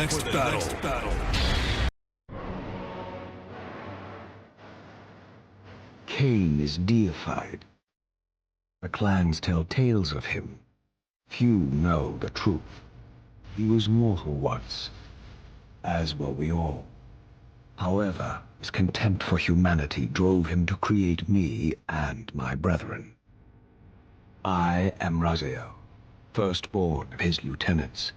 next battle. Kain is deified. The clans tell tales of him. Few know the truth. He was mortal once, as were we all. However, his contempt for humanity drove him to create me and my brethren. I am Raziel, firstborn of his lieutenants.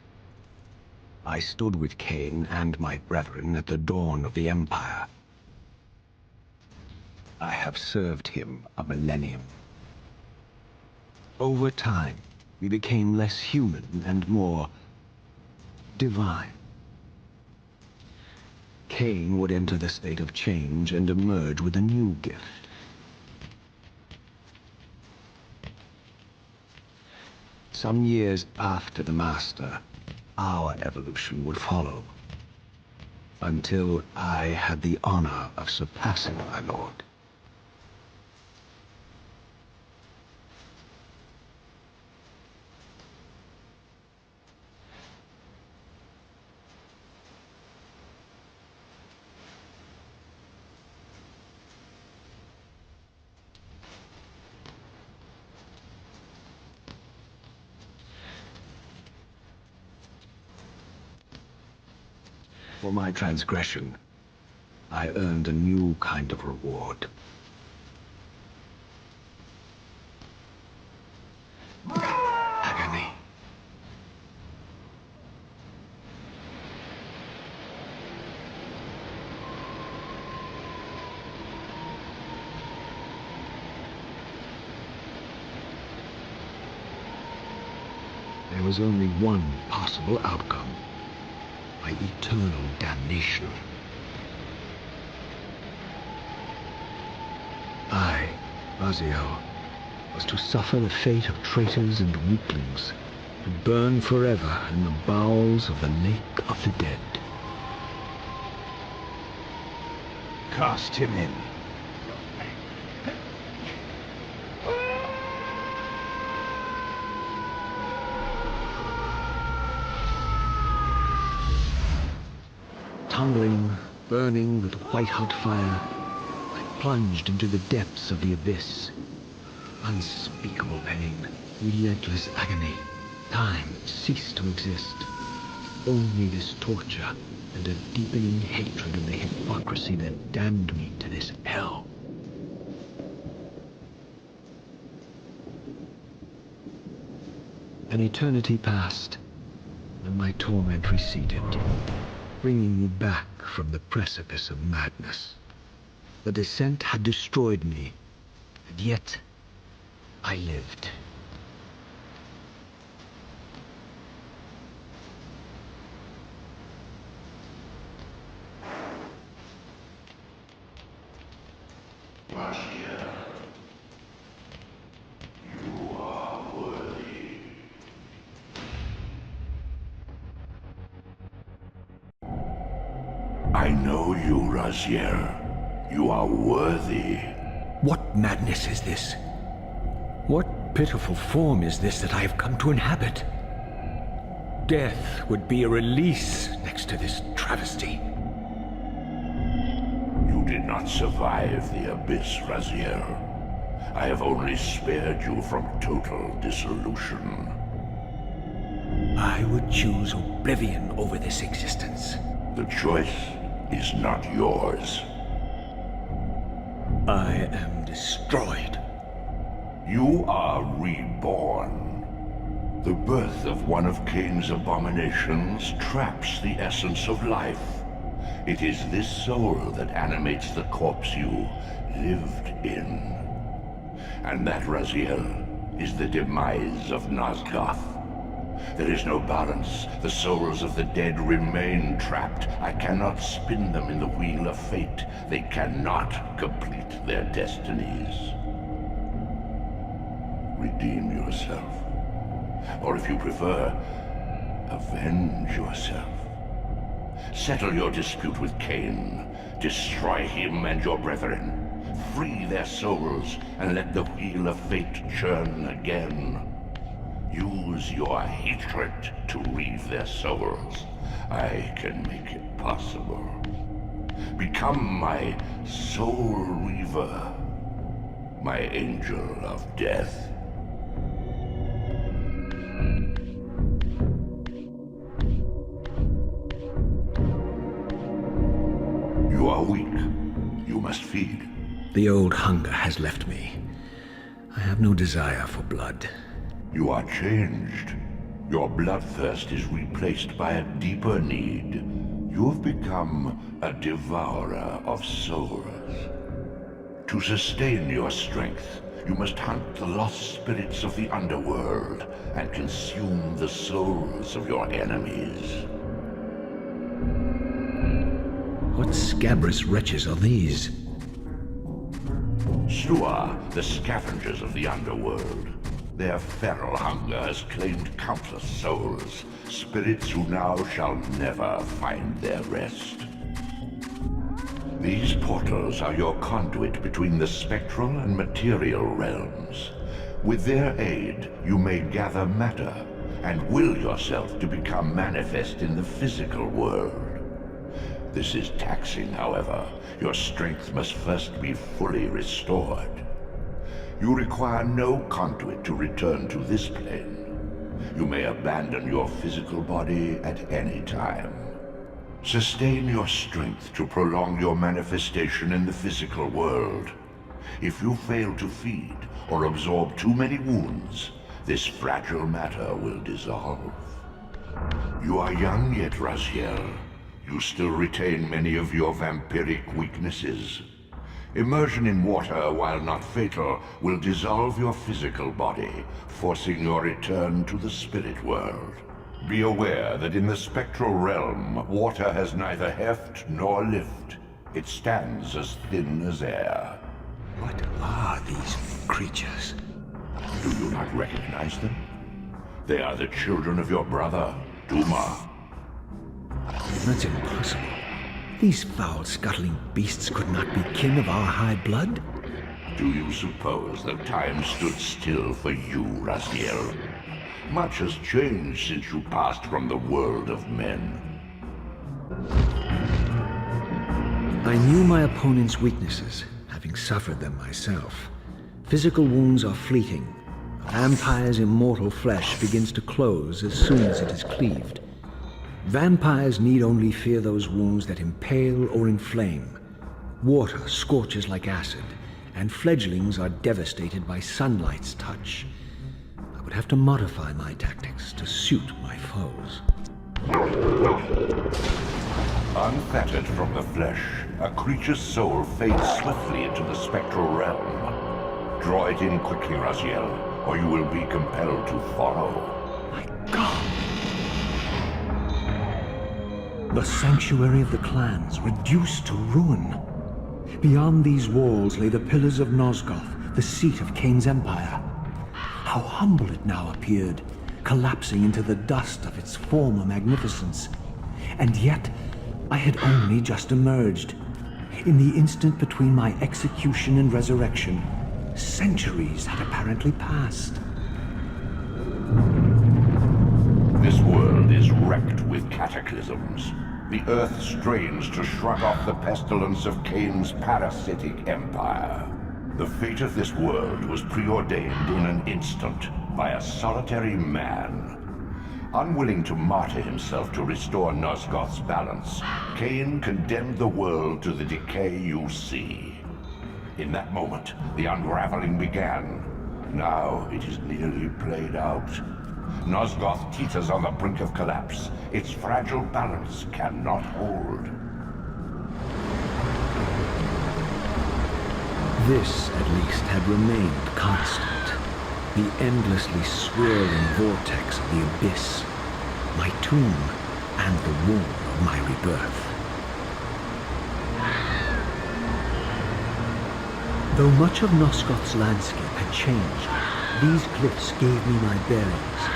I stood with Kain and my brethren at the dawn of the Empire. I have served him a millennium. Over time, we became less human and more divine. Kain would enter the state of change and emerge with a new gift. Some years after the Master, our evolution would follow, until I had the honor of surpassing my lord. For my transgression, I earned a new kind of reward. Agony. There was only one possible outcome. My eternal damnation. I, Raziel, was to suffer the fate of traitors and weaklings, and burn forever in the bowels of the lake of the dead. Cast him in. Tumbling, burning with white-hot fire, I plunged into the depths of the abyss. Unspeakable pain, relentless agony. Time ceased to exist. Only this torture and a deepening hatred of the hypocrisy that damned me to this hell. An eternity passed, and my torment receded, bringing me back from the precipice of madness. The descent had destroyed me, and yet I lived. Raziel, you are worthy. I know you, Raziel. You are worthy. What madness is this? What pitiful form is this that I have come to inhabit? Death would be a release next to this travesty. You did not survive the abyss, Raziel. I have only spared you from total dissolution. I would choose oblivion over this existence. The choice is not yours. I am destroyed. You are reborn. The birth of one of Kain's abominations traps the essence of life. It is this soul that animates the corpse you lived in. And that, Raziel, is the demise of Nosgoth. There is no balance. The souls of the dead remain trapped. I cannot spin them in the wheel of fate. They cannot complete their destinies. Redeem yourself. Or if you prefer, avenge yourself. Settle your dispute with Kain. Destroy him and your brethren. Free their souls and let the wheel of fate churn again. Use your hatred to reave their souls. I can make it possible. Become my soul reaver, my angel of death. You are weak. You must feed. The old hunger has left me. I have no desire for blood. You are changed. Your bloodthirst is replaced by a deeper need. You have become a devourer of souls. To sustain your strength, you must hunt the lost spirits of the underworld and consume the souls of your enemies. What scabrous wretches are these? Slua, the scavengers of the underworld. Their feral hunger has claimed countless souls, spirits who now shall never find their rest. These portals are your conduit between the spectral and material realms. With their aid, you may gather matter and will yourself to become manifest in the physical world. This is taxing, however. Your strength must first be fully restored. You require no conduit to return to this plane. You may abandon your physical body at any time. Sustain your strength to prolong your manifestation in the physical world. If you fail to feed or absorb too many wounds, this fragile matter will dissolve. You are young yet, Raziel. You still retain many of your vampiric weaknesses. Immersion in water, while not fatal, will dissolve your physical body, forcing your return to the spirit world. Be aware that in the spectral realm, water has neither heft nor lift. It stands as thin as air. What are these creatures? Do you not recognize them? They are the children of your brother, Duma. That's impossible. These foul, scuttling beasts could not be kin of our high blood? Do you suppose that time stood still for you, Raziel? Much has changed since you passed from the world of men. I knew my opponent's weaknesses, having suffered them myself. Physical wounds are fleeting. A vampire's immortal flesh begins to close as soon as it is cleaved. Vampires need only fear those wounds that impale or inflame. Water scorches like acid, and fledglings are devastated by sunlight's touch. I would have to modify my tactics to suit my foes. Unfettered from the flesh, a creature's soul fades swiftly into the spectral realm. Draw it in quickly, Raziel, or you will be compelled to follow. My God! The sanctuary of the clans, reduced to ruin. Beyond these walls lay the pillars of Nosgoth, the seat of Kain's empire. How humble it now appeared, collapsing into the dust of its former magnificence. And yet, I had only just emerged. In the instant between my execution and resurrection, centuries had apparently passed. This world is wrecked with cataclysms. The earth strains to shrug off the pestilence of Kain's parasitic empire. The fate of this world was preordained in an instant by a solitary man. Unwilling to martyr himself to restore Nosgoth's balance, Kain condemned the world to the decay you see. In that moment, the unraveling began. Now it is nearly played out. Nosgoth teeters on the brink of collapse. Its fragile balance cannot hold. This, at least, had remained constant. The endlessly swirling vortex of the abyss. My tomb and the womb of my rebirth. Though much of Nosgoth's landscape had changed, these cliffs gave me my bearings.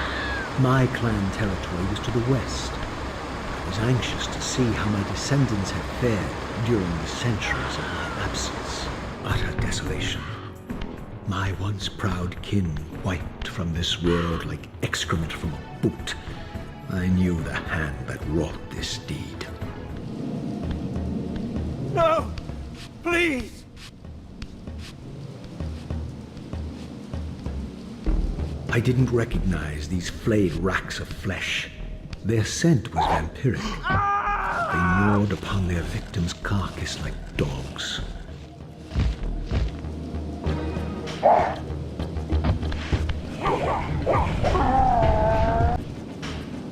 My clan territory was to the west. I was anxious to see how my descendants had fared during the centuries of my absence. Utter desolation. My once proud kin wiped from this world like excrement from a boot. I knew the hand that wrought this deed. No! Please! I didn't recognize these flayed racks of flesh. Their scent was vampiric. They gnawed upon their victim's carcass like dogs.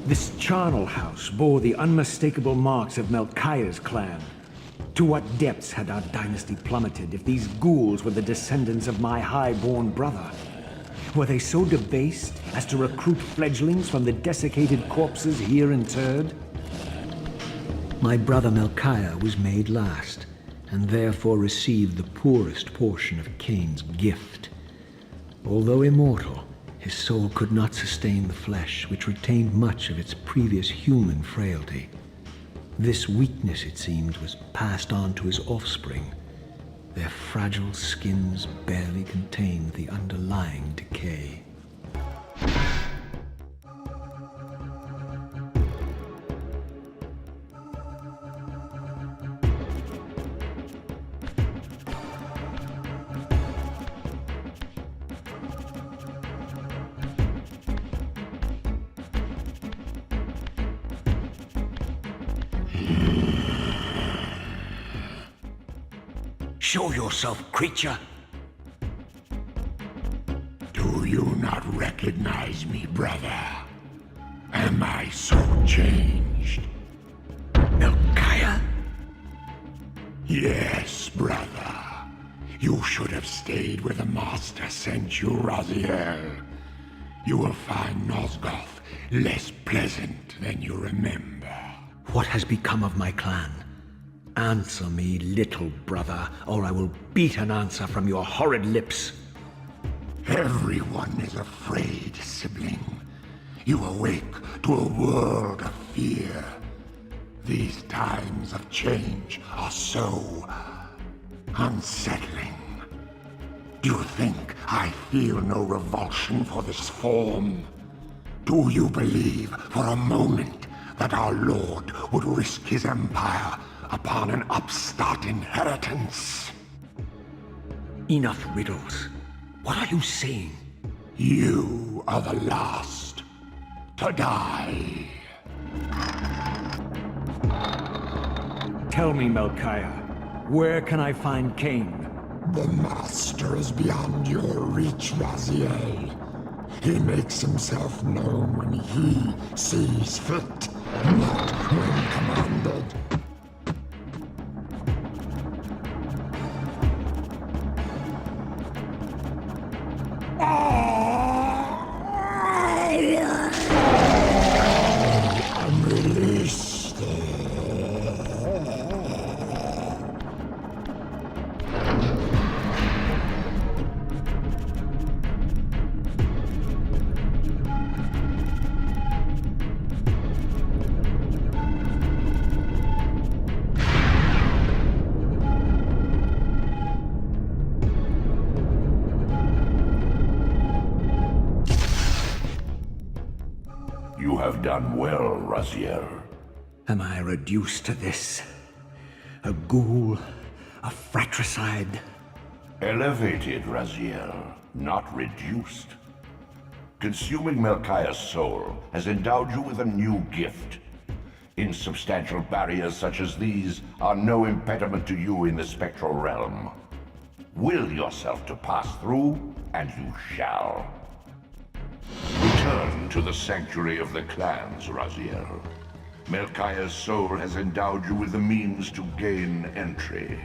This charnel house bore the unmistakable marks of Melchiah's clan. To what depths had our dynasty plummeted if these ghouls were the descendants of my high-born brother? Were they so debased as to recruit fledglings from the desiccated corpses here interred? My brother Melchiah was made last, and therefore received the poorest portion of Kain's gift. Although immortal, his soul could not sustain the flesh, which retained much of its previous human frailty. This weakness, it seemed, was passed on to his offspring. Their fragile skins barely contained the underlying decay. Show yourself, creature! Do you not recognize me, brother? Am I so changed? Melchiah? Yes, brother. You should have stayed where the Master sent you, Raziel. You will find Nosgoth less pleasant than you remember. What has become of my clan? Answer me, little brother, or I will beat an answer from your horrid lips. Everyone is afraid, sibling. You awake to a world of fear. These times of change are so unsettling. Do you think I feel no revulsion for this form? Do you believe for a moment that our Lord would risk his empire upon an upstart inheritance? Enough riddles. What are you saying? You are the last to die. Tell me, Melchiah, where can I find Kain? The Master is beyond your reach, Raziel. He makes himself known when he sees fit, not when commanded. I'm released. You have done well, Raziel. Am I reduced to this? A ghoul? A fratricide? Elevated, Raziel, not reduced. Consuming Melchiah's soul has endowed you with a new gift. Insubstantial barriers such as these are no impediment to you in the spectral realm. Will yourself to pass through, and you shall. Return to the sanctuary of the clans, Raziel. Melchiah's soul has endowed you with the means to gain entry.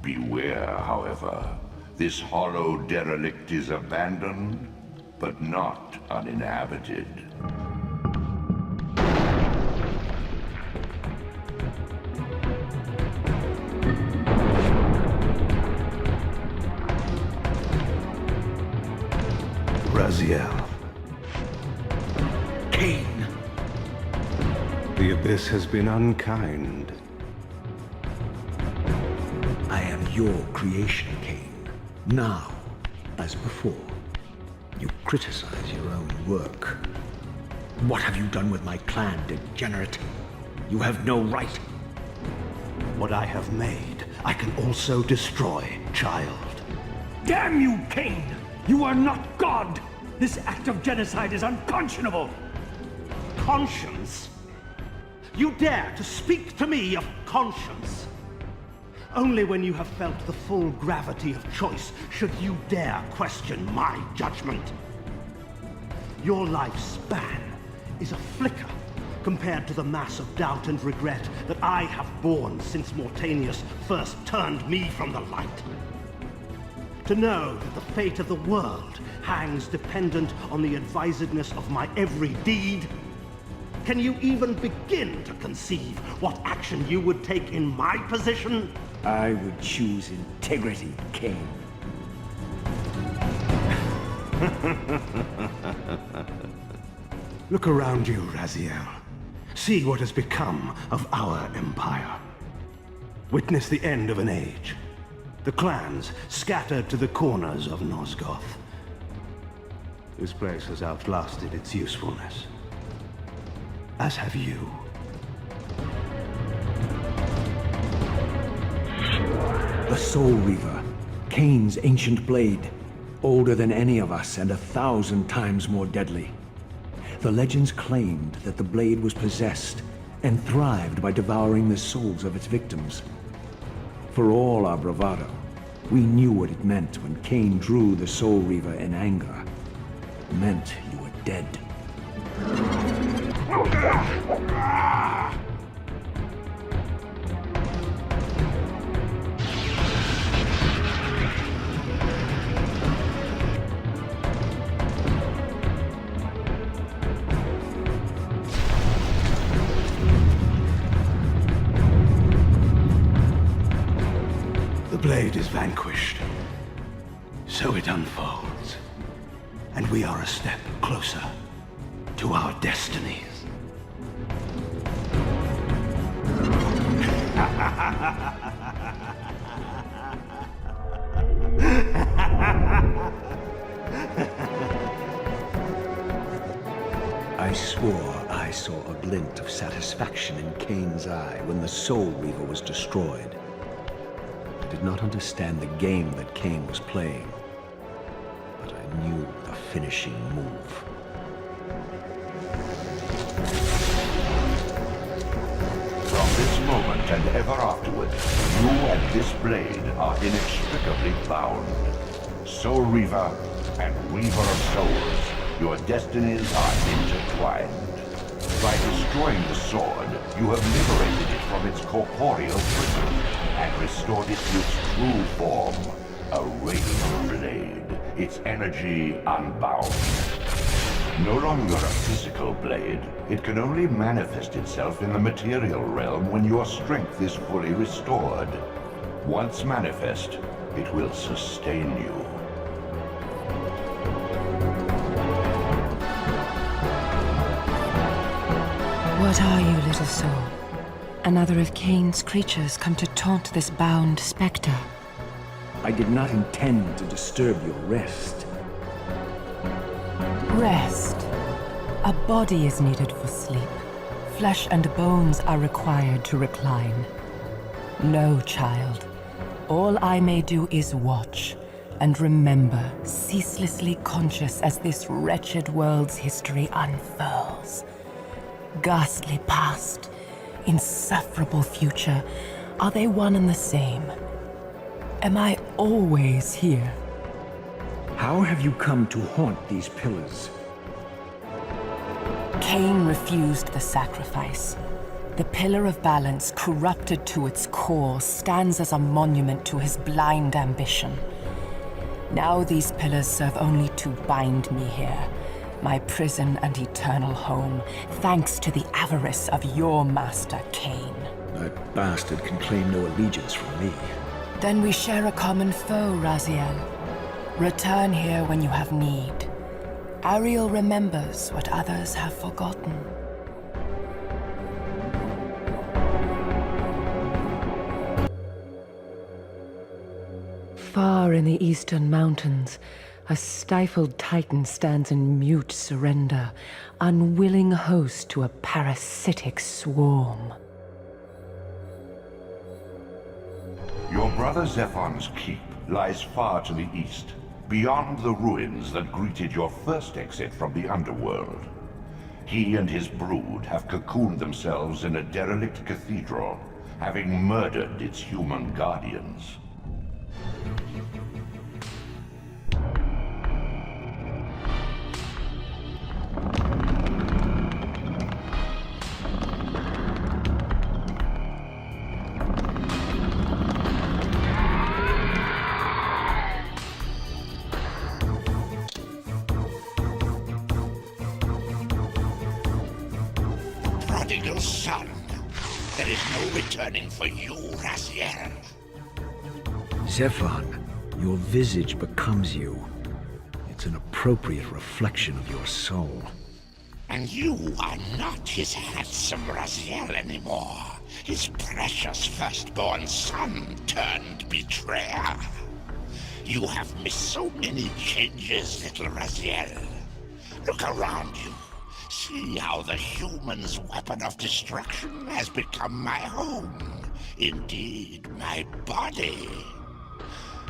Beware, however. This hollow derelict is abandoned, but not uninhabited. Raziel. Kain! The Abyss has been unkind. I am your creation, Kain. Now, As before, you criticize your own work. What have you done with my clan, degenerate? You have no right. What I have made, I can also destroy, child. Damn you, Kain! You are not God! This act of genocide is unconscionable! Conscience? You dare to speak to me of conscience? Only when you have felt the full gravity of choice should you dare question my judgment. Your lifespan is a flicker compared to the mass of doubt and regret that I have borne since Mortanius first turned me from the light. To know that the fate of the world hangs dependent on the advisedness of my every deed? Can you even begin to conceive what action you would take in my position? I would choose integrity, Kain. Look around you, Raziel. See what has become of our empire. Witness the end of an age. The clans scattered to the corners of Nosgoth. This place has outlasted its usefulness. As have you. The Soul Reaver, Kain's ancient blade, older than any of us and 1,000 times more deadly. The legends claimed that the blade was possessed and thrived by devouring the souls of its victims. For all our bravado, we knew what it meant when Kain drew the Soul Reaver in anger. It meant you were dead. The blade is vanquished. So it unfolds. And we are a step closer to our destinies. I swore I saw a glint of satisfaction in Kain's eye when the Soul Reaver was destroyed. I did not understand the game that Kain was playing, but I knew the finishing move. From this moment and ever afterward, you and this blade are inextricably bound. Soul Reaver and Weaver of Souls, your destinies are intertwined. By destroying the sword, you have liberated it from its corporeal prison and restored it to its true form, a radiant blade, its energy unbound. No longer a physical blade, it can only manifest itself in the material realm when your strength is fully restored. Once manifest, it will sustain you. What are you, little soul? Another of Kain's creatures come to taunt this bound specter. I did not intend to disturb your rest. Rest. A body is needed for sleep. Flesh and bones are required to recline. No, child. All I may do is watch and remember, ceaselessly conscious as this wretched world's history unfurls. Ghastly past, insufferable future, are they one and the same? Am I always here? How have you come to haunt these pillars? Kain refused the sacrifice. The Pillar of Balance, corrupted to its core, stands as a monument to his blind ambition. Now these pillars serve only to bind me here, my prison and eternal home, thanks to the avarice of your master, Kain. That bastard can claim no allegiance from me. Then we share a common foe, Raziel. Return here when you have need. Ariel remembers what others have forgotten. Far in the eastern mountains, A stifled titan stands in mute surrender, unwilling host to a parasitic swarm. Your brother Zephon's keep lies far to the east, beyond the ruins that greeted your first exit from the underworld. He and his brood have cocooned themselves in a derelict cathedral, having murdered its human guardians. Prodigal son, there is no returning for you, Raziel. Zephon, your visage becomes you. It's an appropriate reflection of your soul. And you are not his handsome Raziel anymore. His precious firstborn son turned betrayer. You have missed so many changes, little Raziel. Look around you. See how the human's weapon of destruction has become my home. Indeed, my body.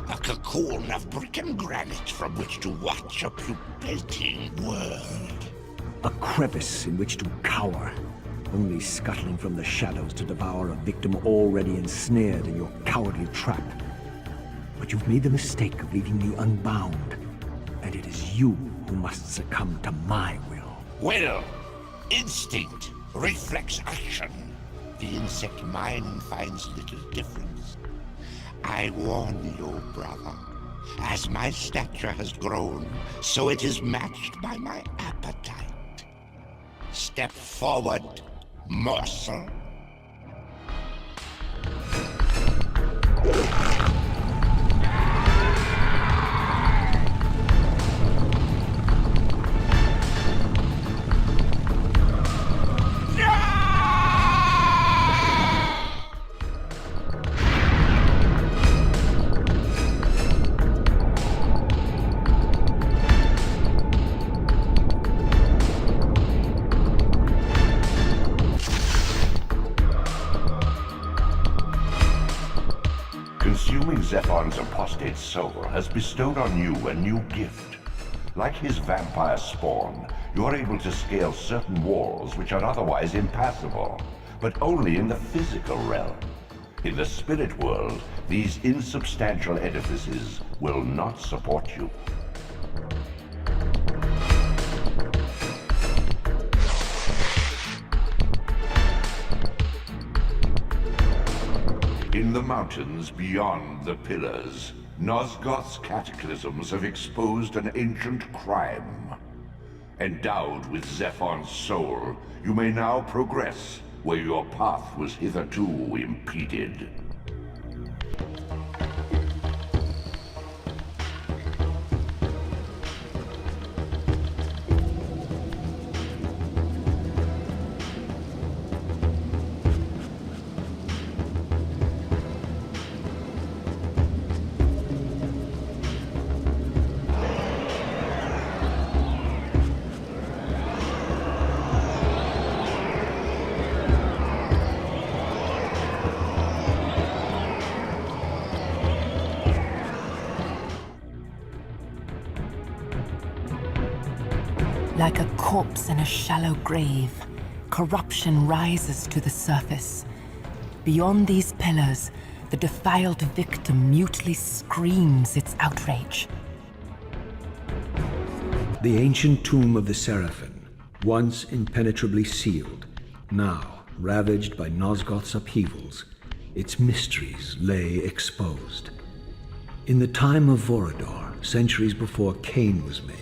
A cocoon of brick and granite from which to watch a pupating world. A crevice in which to cower, only scuttling from the shadows to devour a victim already ensnared in your cowardly trap. But you've made the mistake of leaving me unbound, and it is you who must succumb to my will. Will, instinct, reflex action. The insect mind finds little difference. I warn you, brother. As my stature has grown, so it is matched by my appetite. Step forward, morsel. Consuming Zephon's apostate soul has bestowed on you a new gift. Like his vampire spawn, you are able to scale certain walls which are otherwise impassable, but only in the physical realm. In the spirit world, these insubstantial edifices will not support you. In the mountains beyond the pillars, Nosgoth's cataclysms have exposed an ancient crime. Endowed with Zephon's soul, you may now progress where your path was hitherto impeded. Like a corpse in a shallow grave, corruption rises to the surface. Beyond these pillars, the defiled victim mutely screams its outrage. The ancient tomb of the Seraphim, once impenetrably sealed, now ravaged by Nosgoth's upheavals, its mysteries lay exposed. In the time of Vorador, centuries before Kain was made,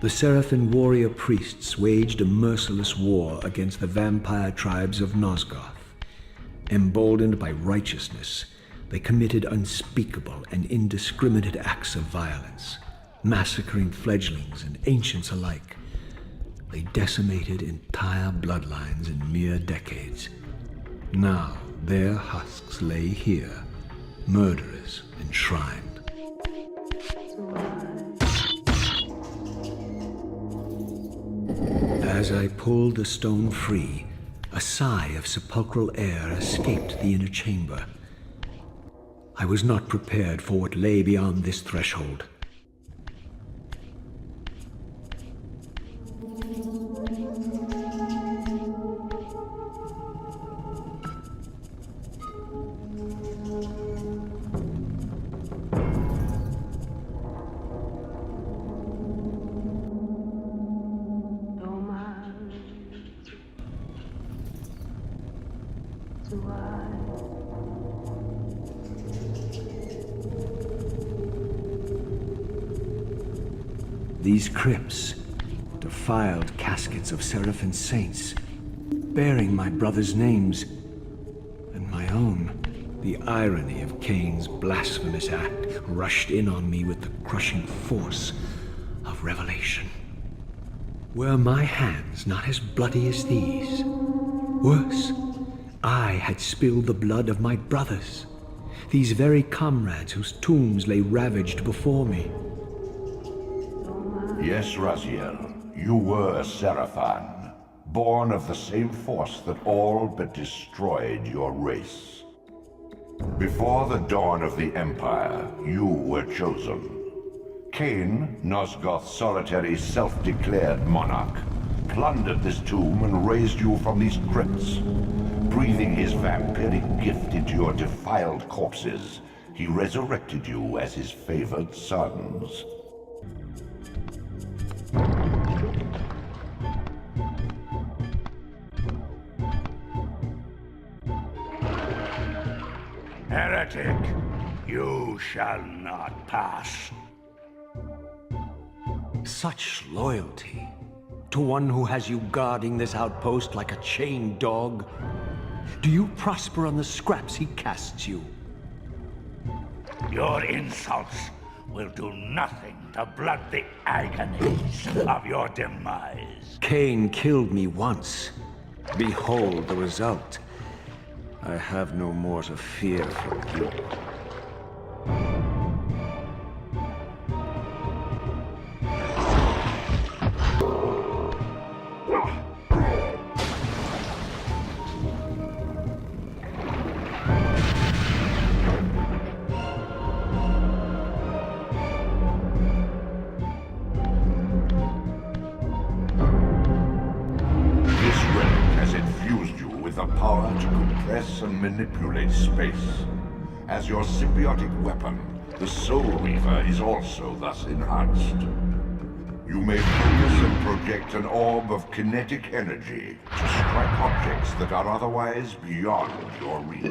the Seraphim warrior priests waged a merciless war against the vampire tribes of Nosgoth. Emboldened by righteousness, they committed unspeakable and indiscriminate acts of violence, massacring fledglings and ancients alike. They decimated entire bloodlines in mere decades. Now their husks lay here, murderers enshrined. As I pulled the stone free, a sigh of sepulchral air escaped the inner chamber. I was not prepared for what lay beyond this threshold. These crypts, defiled caskets of Seraphim saints, bearing my brother's names, and my own. The irony of Kain's blasphemous act rushed in on me with the crushing force of revelation. Were my hands not as bloody as these? Worse, I had spilled the blood of my brothers, these very comrades whose tombs lay ravaged before me. Yes, Raziel, you were a Seraphim, born of the same force that all but destroyed your race. Before the dawn of the Empire, you were chosen. Kain, Nosgoth's solitary self-declared monarch, plundered this tomb and raised you from these crypts. Breathing his vampiric gift into your defiled corpses, he resurrected you as his favored sons. Heretic, you shall not pass. Such loyalty to one who has you guarding this outpost like a chained dog? Do you prosper on the scraps he casts you? Your insults will do nothing to blunt the agonies of your demise. Kain killed me once. Behold the result. I have no more to fear from you. And manipulate space. As your symbiotic weapon, the Soul Reaver is also thus enhanced. You may focus and project an orb of kinetic energy to strike objects that are otherwise beyond your reach.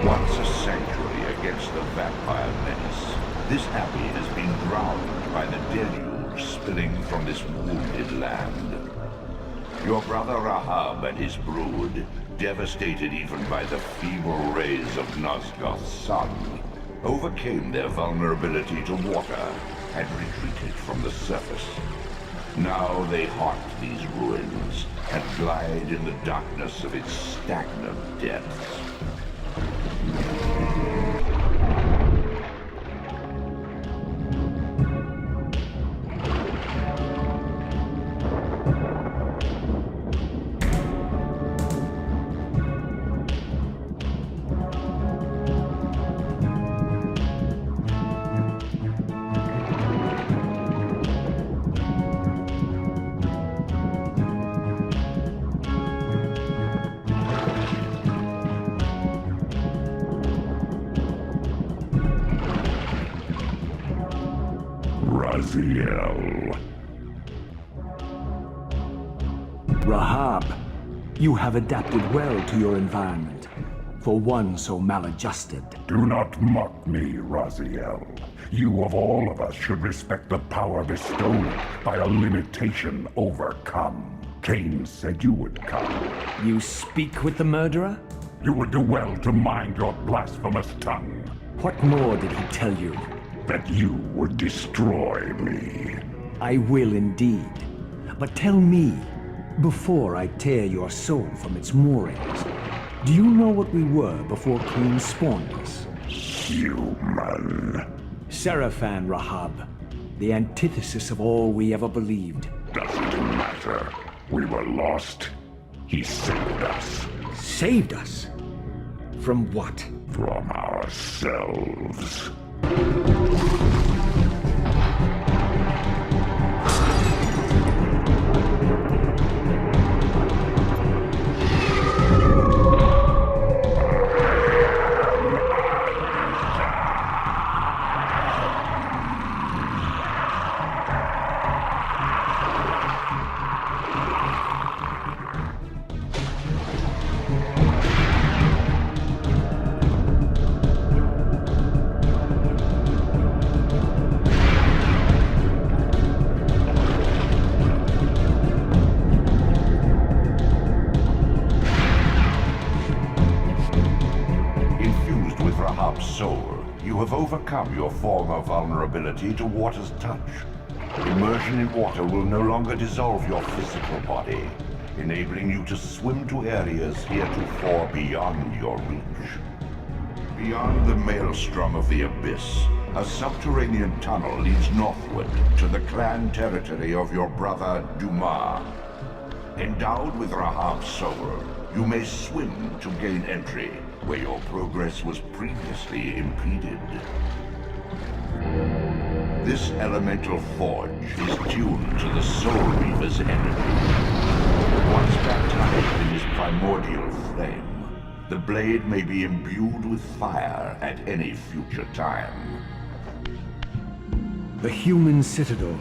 Once a sanctuary against the vampire menace, this abbey has been drowned by the deluge spilling from this wounded land. Your brother Rahab and his brood, devastated even by the feeble rays of Nosgoth's sun, overcame their vulnerability to water and retreated from the surface. Now they haunt these ruins and glide in the darkness of its stagnant depths. Raziel. Rahab, you have adapted well to your environment, for one so maladjusted. Do not mock me, Raziel. You of all of us should respect the power bestowed by a limitation overcome. Kain said you would come. You speak with the murderer? You would do well to mind your blasphemous tongue. What more did he tell you? That you would destroy me. I will indeed. But tell me, before I tear your soul from its moorings, Do you know what we were before Kain spawned us? Human. Seraphan Rahab, the antithesis of all we ever believed. Doesn't matter. We were lost. He saved us. Saved us? From what? From ourselves. Soul, you have overcome your former vulnerability to water's touch. Immersion in water will no longer dissolve your physical body, enabling you to swim to areas heretofore beyond your reach. Beyond the maelstrom of the abyss, a subterranean tunnel leads northward to the clan territory of your brother Dumas. Endowed with Rahab's soul, you may swim to gain entry, where your progress was previously impeded. This elemental forge is tuned to the Soul Reaver's energy. Once baptized in his primordial flame, the blade may be imbued with fire at any future time. The human citadel,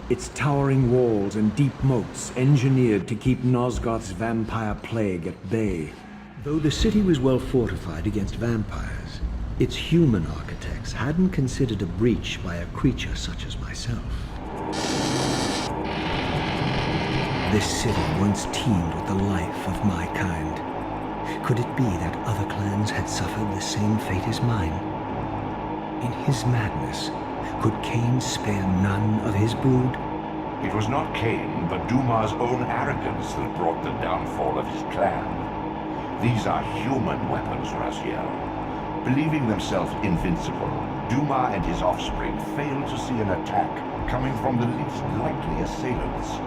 its towering walls and deep moats engineered to keep Nosgoth's vampire plague at bay. Though the city was well fortified against vampires, its human architects hadn't considered a breach by a creature such as myself. This city once teemed with the life of my kind. Could it be that other clans had suffered the same fate as mine? In his madness, could Kain spare none of his brood? It was not Kain, but Dumas' own arrogance that brought the downfall of his clan. These are human weapons, Raziel. Believing themselves invincible, Dumas and his offspring failed to see an attack coming from the least likely assailants.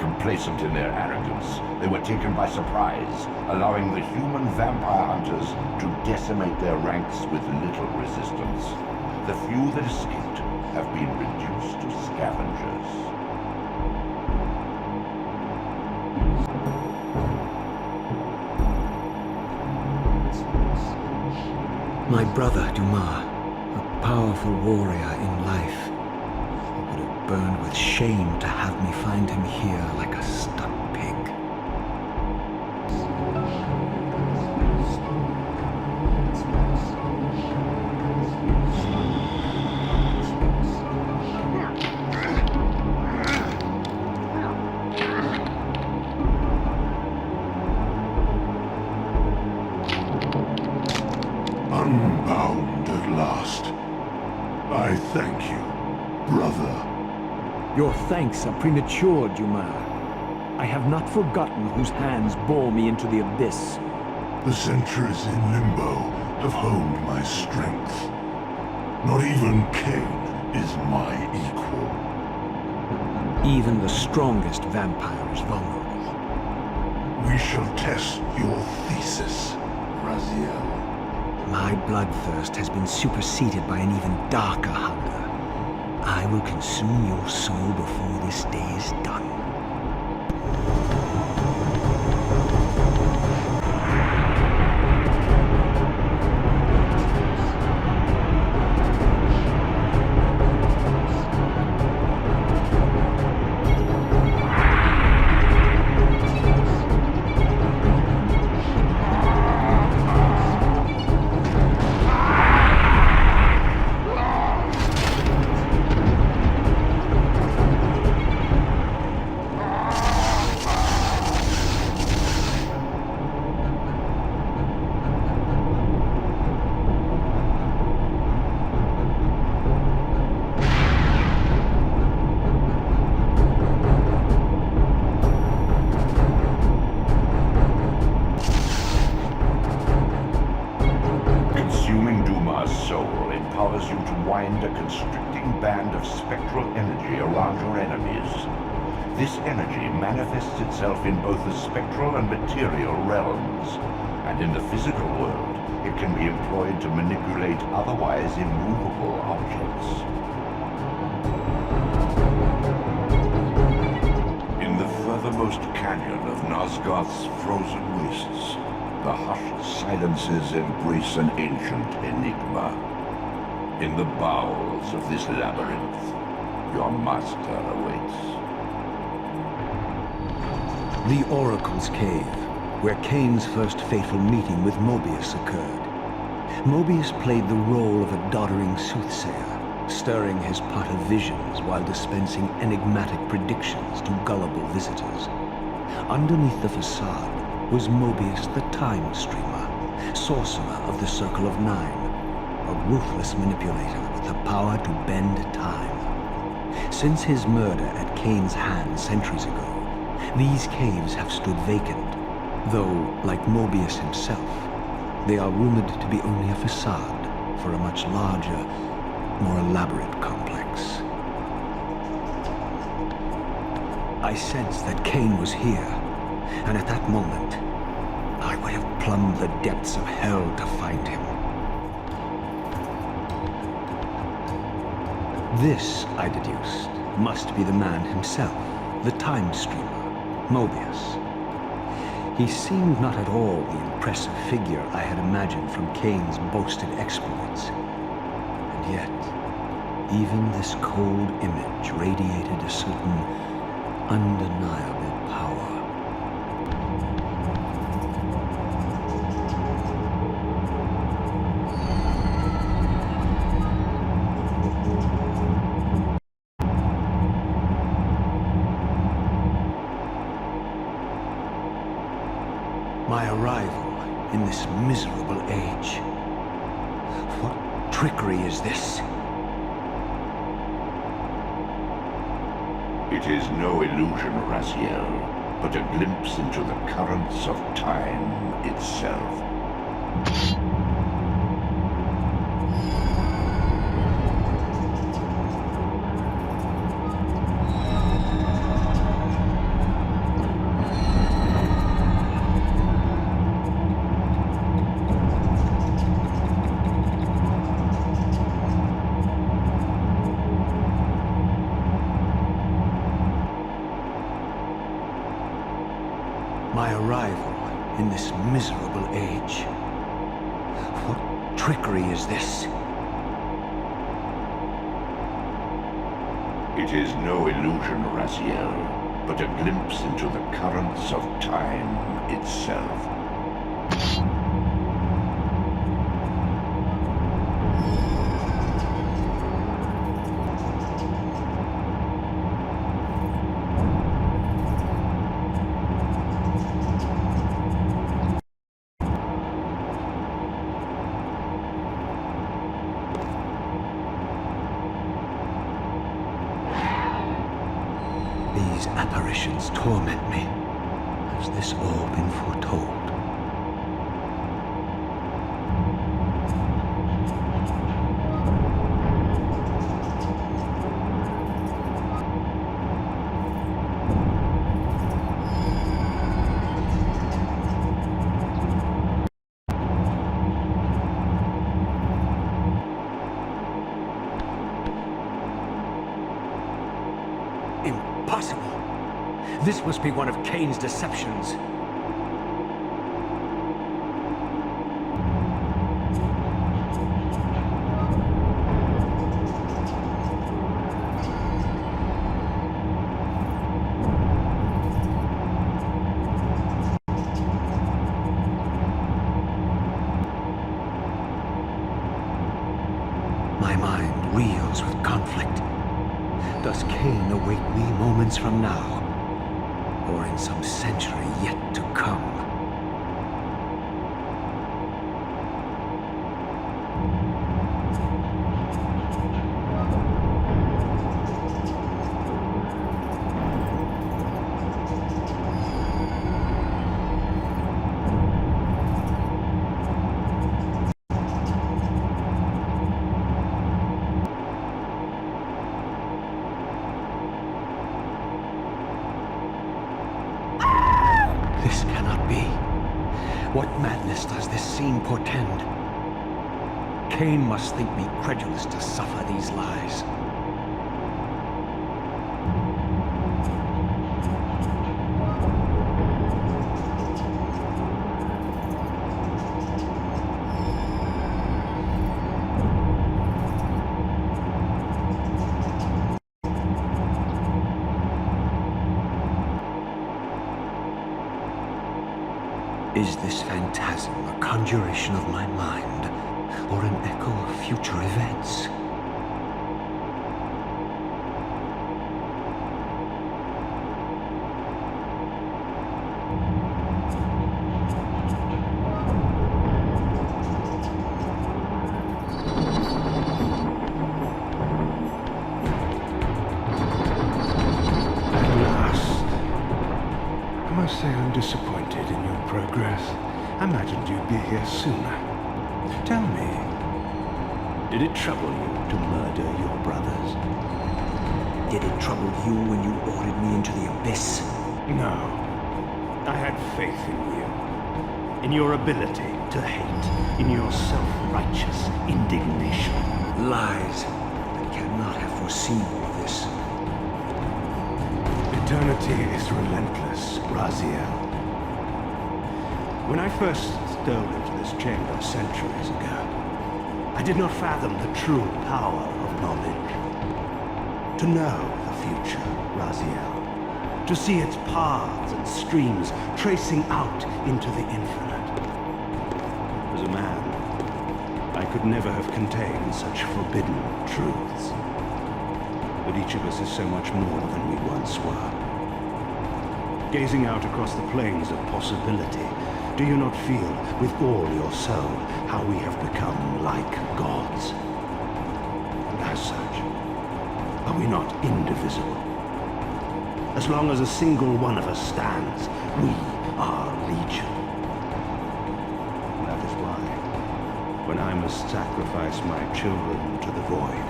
Complacent in their arrogance, they were taken by surprise, allowing the human vampire hunters to decimate their ranks with little resistance. The few that escaped have been reduced to scavengers. My brother, Dumas, a powerful warrior in life. It would have burned with shame to have me find him here like a stuck pig. Unbound at last. I thank you, brother. Your thanks are premature, Dumas. I have not forgotten whose hands bore me into the abyss. The centuries in limbo have honed my strength. Not even Kain is my equal. Even the strongest vampire is vulnerable. We shall test your thesis, Raziel. My bloodthirst has been superseded by an even darker hunger. I will consume your soul before this day is done. wind a constricting band of spectral energy around your enemies. This energy manifests itself in both the spectral and material realms, and in the physical world, it can be employed to manipulate otherwise immovable objects. In the furthermost canyon of Nosgoth's frozen wastes, the hushed silences embrace an ancient enigma. In the bowels of this labyrinth, your master awaits. The Oracle's Cave, where Kain's first fateful meeting with Mobius occurred. Mobius played the role of a doddering soothsayer, stirring his pot of visions while dispensing enigmatic predictions to gullible visitors. Underneath the facade was Mobius the Time Streamer, sorcerer of the Circle of Nine, a ruthless manipulator with the power to bend time. Since his murder at Kain's hand centuries ago, these caves have stood vacant, though, like Mobius himself, they are rumored to be only a facade for a much larger, more elaborate complex. I sensed that Kain was here, and at that moment, I would have plumbed the depths of hell to find him. This, I deduced, must be the man himself, the Time Streamer, Mobius. He seemed not at all the impressive figure I had imagined from Kain's boasted exploits. And yet, even this cold image radiated a certain undeniable power. My arrival in this miserable age. What trickery is this? It is no illusion, Raziel, but a glimpse into the currents of time itself. My arrival in this miserable age. What trickery is this? It is no illusion, Raziel, but a glimpse into the currents of time itself. These apparitions torment me. Has this all been foretold? Impossible! This must be one of Kain's deceptions. My mind reels with conflict. Does Kain await me moments from now, or in some century yet to come? This cannot be. What madness does this scene portend? Kain must think me credulous to suffer these lies. Is this phantasm a conjuration of my mind, or an echo of future events? At last. I must say I'm disappointed in your progress. I imagined you'd be here sooner. Tell me, did it trouble you to murder your brothers? Did it trouble you when you ordered me into the abyss? No. I had faith in you. In your ability to hate. In your self-righteous indignation. Lies. I cannot have foreseen all of this. Eternity is relentless, Raziel. When I first stole into this chamber centuries ago, I did not fathom the true power of knowledge. To know the future, Raziel. To see its paths and streams tracing out into the infinite. As a man, I could never have contained such forbidden truths. But each of us is so much more than we once were. Gazing out across the plains of possibility, do you not feel with all your soul how we have become like gods? And as such, are we not indivisible? As long as a single one of us stands, we are legion. And that is why, when I must sacrifice my children to the void,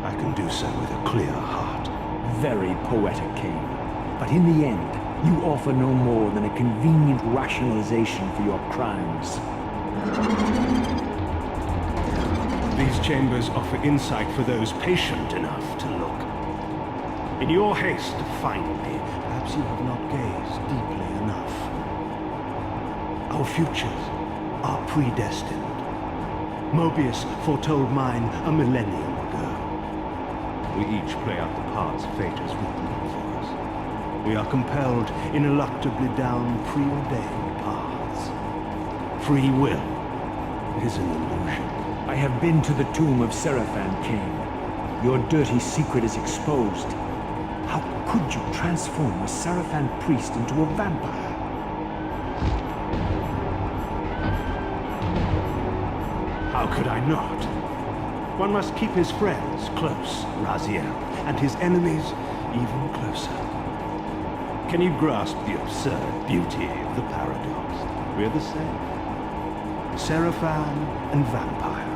I can do so with a clear heart. Very poetic, Kain. But in the end, you offer no more than a convenient rationalization for your crimes. These chambers offer insight for those patient enough to look. In your haste to find me, perhaps you have not gazed deeply enough. Our futures are predestined. Mobius foretold mine a millennium ago. We each play out the parts fate has written for us. We are compelled ineluctably down preordained paths. Free will is an illusion. I have been to the tomb of Seraphan, Kain. Your dirty secret is exposed. How could you transform a Seraphan priest into a vampire? How could I not? One must keep his friends close, Raziel, and his enemies even closer. Can you grasp the absurd beauty of the paradox? We're the same. Seraphan and vampire.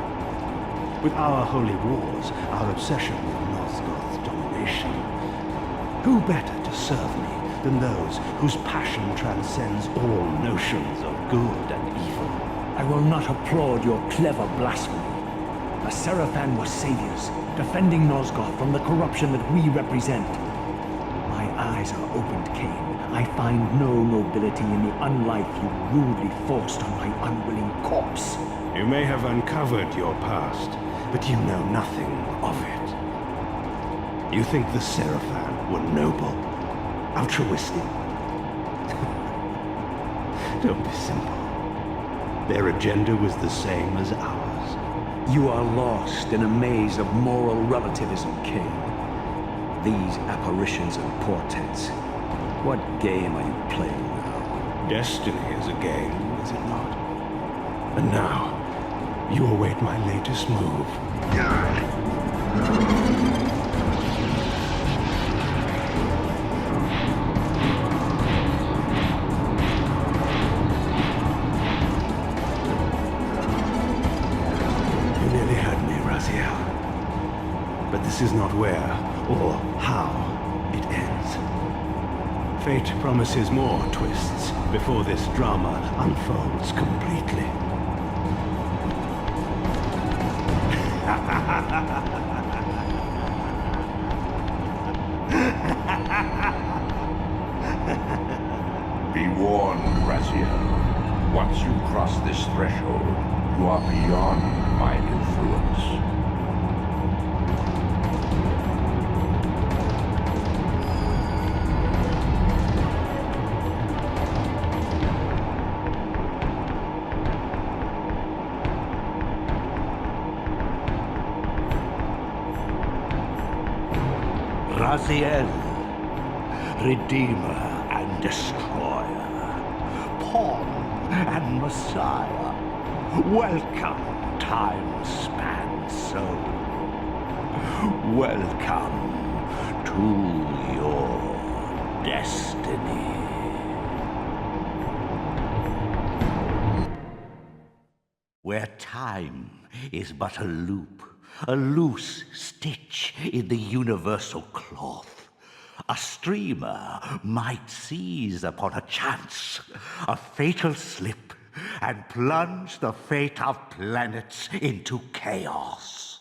With our holy wars, our obsession with Nosgoth's domination, who better to serve me than those whose passion transcends all notions of good and evil? I will not applaud your clever blasphemy. The Seraphan were saviors, defending Nosgoth from the corruption that we represent. My eyes are opened, Kain. I find no nobility in the unlife you rudely forced on my unwilling corpse. You may have uncovered your past, but you know nothing of it. You think the Seraphan were noble, altruistic? Don't be simple. Their agenda was the same as ours. You are lost in a maze of moral relativism, Kain. These apparitions and portents. What game are you playing now? Destiny is a game, is it not? And now, you await my latest move. You nearly had me, Raziel. But this is not where or how it ends. Fate promises more twists before this drama unfolds completely. Be warned, Raziel. Once you cross this threshold, you are beyond my influence. Raziel, Redeemer and Destroyer, Pawn and Messiah, welcome, time-span soul. Welcome to your destiny. Where time is but a loop, a loose stitch in the universal cloth, a streamer might seize upon a chance, a fatal slip, and plunge the fate of planets into chaos.